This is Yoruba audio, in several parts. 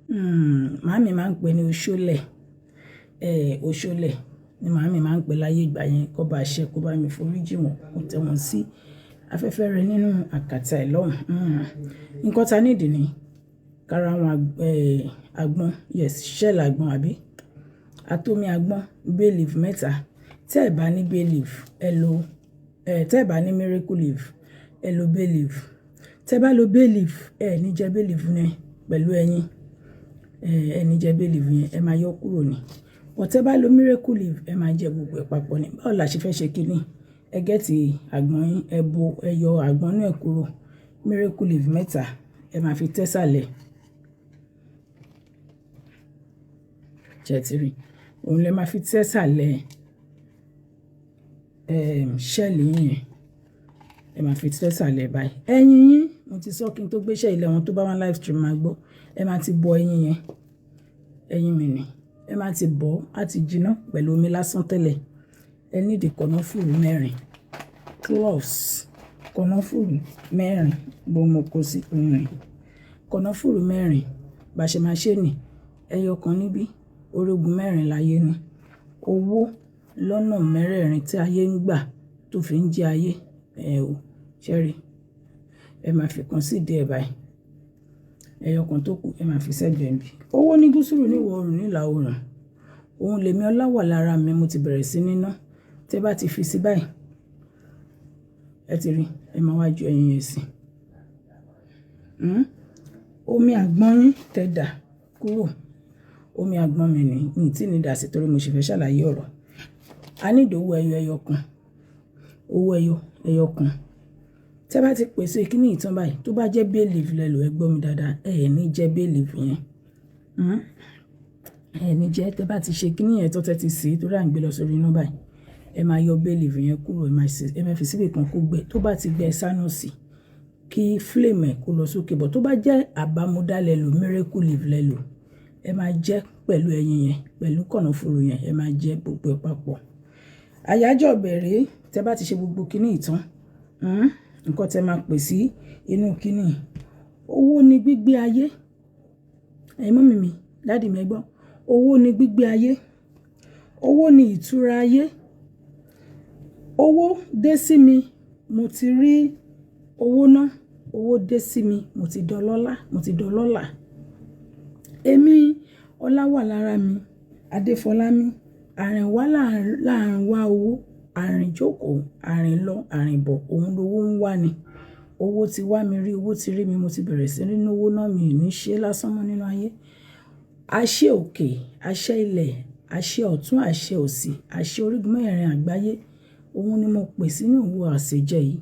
Màámi máa ń pè ní oṣólẹ̀. Oṣólẹ̀ ni màámi máa ń pè láyé ìgbà yẹn. Kó bá ṣẹ́, kó bá mi foríjì wọ́n, kó tẹ́ wọn sí afẹ́fẹ́ rẹ̀ nínú àkàtà ẹ̀ lọ́hùn. Nǹkan ta nídìí ni kára wọn àgbọn, yes, shell àgbọn àbí? Atomi àgbọn, bay leaf mẹ́ta. Tẹ́ ẹ bá ní bay leaf, ẹ lo tẹ́ ẹ bá ní miracle leaf, ẹ lo bay leaf. Tẹ́ bá lo bay leaf, ẹ ní jẹ bay leaf yẹn pẹ̀lú ẹyin. Ẹ ní jẹ bay leaf yẹn, ẹ máa yọ kúrò ni. Tẹ́ bá lo miracle leaf, ẹ máa jẹ gbogbo ẹ̀ papọ̀ ni. Báwo la ṣe fẹ́ ṣe kíni? Ẹ gẹ́tì àgbọn yín, ẹ yọ àgbọn náà kúrò. Miracle leaf mẹ́ta, ẹ máa fi tẹ́sàlẹ̀. Ṣẹ̀tìrì. Òun lẹ máa fi tẹ́sàlẹ̀ shell yín. Ẹ máa fi tẹ́sàlẹ̀ báyìí. Ẹyin yín, mo ti sọ kí n tó gbé iṣẹ́ ilẹ̀ wọn tó bá wá live stream máa gbọ́. Ẹ máa ti bọ ẹyin yẹn. Ẹyin mi ni. Ẹ máa ti bọ̀ á ti jiná pẹ̀lú omi lásán tẹ́lẹ̀. Ẹ ní ìdí kànáfùrù 4. Cloves. Kànáfùrù 4. Bó mo kó sí orin. Kànáfùrù 4. Bá ṣe máa ṣe ni. Ẹyọ kan níbí. Orógun 4 láyé ni. Owó lọ́nà 4 tí ayé ń gbà tó fi ń jẹ ayé. Ṣẹ́rí. Ẹ máa fi kan sí ìdí ẹ̀ báyìí. Ẹyọ kan tó kù ẹ máa fi sẹ́gbẹ̀ẹ́ bí. Owó ní gúúsù ní ìwọ̀ oòrùn ní ìlà oòrùn. Òun lèmi ọláwà lára mi mo ti bẹ̀rẹ̀ sí níná. Tẹ́ bá ti fi sí báyìí. Ẹ ti rí. Ẹ máa wá ju ẹyin yẹn sí. Omi àgbọn yín tẹ́ dà kúrò. Omi àgbọn mi ni. Mi tí ní dà sí torí mo sì fẹ́ ṣàlàyé ọ̀rọ̀. A ní ìdòwú ẹyọ kan. Owó ẹyọ kan. Tẹ́ bá ti pèsè kíní ìtàn báyìí, tó bá jẹ́ bay leaf lẹ lò ẹ gbọ́ mi dáadáa, ẹ ní jẹ bay leaf yẹn. Ẹ ní jẹ. Tẹ́ bá ti ṣe kíní yẹn tó tẹ́ ti sè torí à ń gbé lọ sórí iná báyìí. Ẹ máa yọ bay leaf yẹn kúrò, ẹ máa fi síbì kan kó gbẹ. Tó bá ti gbẹ sánú sí, kí flame ẹ̀ kó lọ sókè. Bọ̀ tó bá jẹ́ àbámúdá lẹ lò, miracle leaf lẹ lò, ẹ máa jẹ pẹ̀lú ẹyin yẹn, pẹ̀lú kànáfùrù yẹn, ẹ máa jẹ gbogbo ẹ̀ papọ̀. Àyájọ́ bẹ̀rẹ̀. Tẹ́ bá ti ṣe gbogbo kíní ìtàn. Nǹkan tẹ́ máa pè sí inú kíní. Owó ni gbígbé ayé. Ẹ̀yin mọ́mì mi, daddy mi ẹ gbọ́. Owó ni gbígbé ayé. Owó ni ìtura ayé. Owó dé sí mi, mo ti rí owó ná. Owó dé sí mi, mo ti dọlọ́lá, mo ti dọlọ́lá. Èmi ọláwà lára mi, Adéfọlámi, àrìn wá láàrin wá owó, àrìn jókòó, àrìn lọ, àrìn bọ̀, òun lówó ń wá ni. Owó ti wá mi rí, owó ti rí mi, mo ti bẹ̀rẹ̀ sí nínú owó náà mi ò ní ṣe lásán mọ́ nínú ayé. Àṣẹ òkè, àṣẹ ilẹ̀, àṣẹ ọ̀tún, àṣẹ òsì, àṣẹ orígun 4 àgbáyé. Òun ni mo pè sínú òwò àṣejẹ yìí.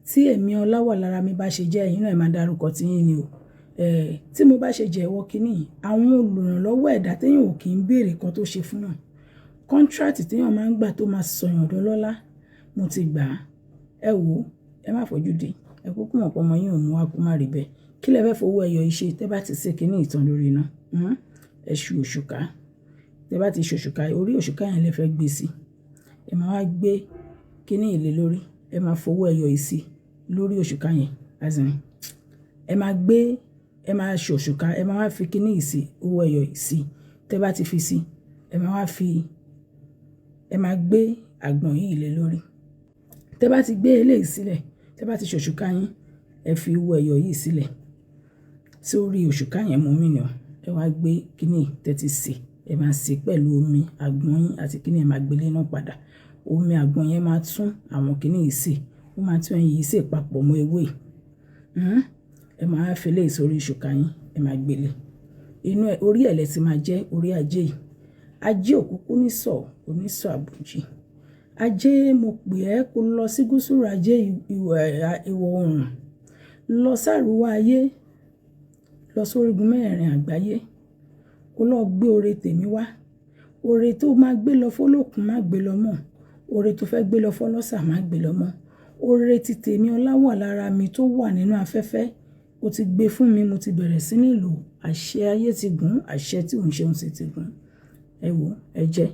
Tí èmi ọláwà lára mi bá ṣe jẹ́ ẹ̀yin náà ẹ máa dárúkọ tí yín ni o. Tí mo bá ṣe jẹ́ ìwọ kíní, àwọn olùrànlọ́wọ́ ẹ̀dá téèyàn ò kí ń béèrè kan tó ṣe fún náà. Contract téèyàn máa ń gbà tó máa sọ̀yàn dọlọ́lá, mo ti gbà á. Ẹ wò ó, ẹ má fojú di. Ẹ kúkú mọ̀ pé ọmọ yín ò mú wá kó má rí bẹ́ẹ̀. Kí lẹ fẹ́ fowó ẹyọ iṣẹ́ tẹ́ bá ti ṣe kíní ìtàn lórí iná? Ẹ ṣu òṣùká. Tẹ́ bá ti ṣe òṣùká, orí òṣùká yẹn lẹ fẹ́ gbé sí. Ẹ máa wá gbé kíní ìlé lórí. Ẹ máa fowó ẹyọ yìí sí lórí òṣùká yẹn. Ẹ máa ṣe òṣùká, ẹ máa wá fi kíní yìí sí, owó ẹyọ yìí sí. Tẹ́ bá ti fi sí, ẹ máa gbé àgbọn yìí lé lórí. Tẹ́ bá ti gbé eléyìí sílẹ̀, tẹ́ bá ti ṣe òṣùká yín, ẹ fi owó ẹyọ yìí sílẹ̀ sórí òṣùká yẹn mú mi nà. Ẹ wá gbé kíní tẹ́ ti sè, ẹ máa sè pẹ̀lú omi àgbọn yín àti kíní ẹ máa gbé lé náà padà. Omi àgbọn yẹn máa tún àwọn kíní yìí sè. Ó máa tún ẹyin yìí sè papọ̀ mọ́ ewé. Ẹ máa fi eléyìí sórí òṣùká yín, ẹ máa gbé lé. Inú orí ẹ̀ lẹ ti máa jẹ́ orí ajé yìí. Ajé òkúkú onísọ̀ àbòjì. Ajé mo pè ẹ́ kó lọ sí gúúsù ajé ìwọ̀ oòrùn. Lọ sárùwá ayé. Lọ sórígun 4 àgbáyé. Kó lọ gbé oore tèmi wá. Oore tó máa gbé lọ fólókun má gbé lọ mọ́. Oore tó fẹ́ gbé lọ fọlọ́sà má gbé lọ mọ́. Oore ti tèmi ọláwà lára mi tó wà nínú afẹ́fẹ́. Ó ti gbé fún mi, mo ti bẹ̀rẹ̀ sí ní lò. Àṣẹ ayé ti gùn, àṣẹ tí òun ṣe òun sì ti gùn. Ẹ wò, ẹ jẹ́.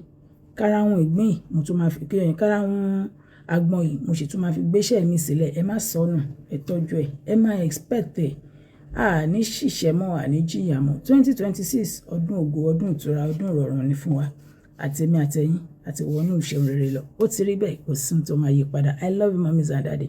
Karahun ìgbín yìí, mo tún máa fi kí ẹ̀yin. Karahun àgbọn yìí, mo sì tún máa fi gbéṣẹ́ mi sílẹ̀. Ẹ má sọnù, ẹ tọ́jú ẹ̀. Ẹ má expect ẹ̀. àní ṣìṣẹ́ mọ́ àní jìyà mọ́ 2026 ọdún ògo ọdún ìtura ọdún ìrọ̀rùn ni fún wa àtèmi àtẹ̀yin àti wọnú ìṣẹ́ rere lọ ó ti rí bẹ́ẹ̀ kò sí tó máa yí padà I love you mummies and daddy.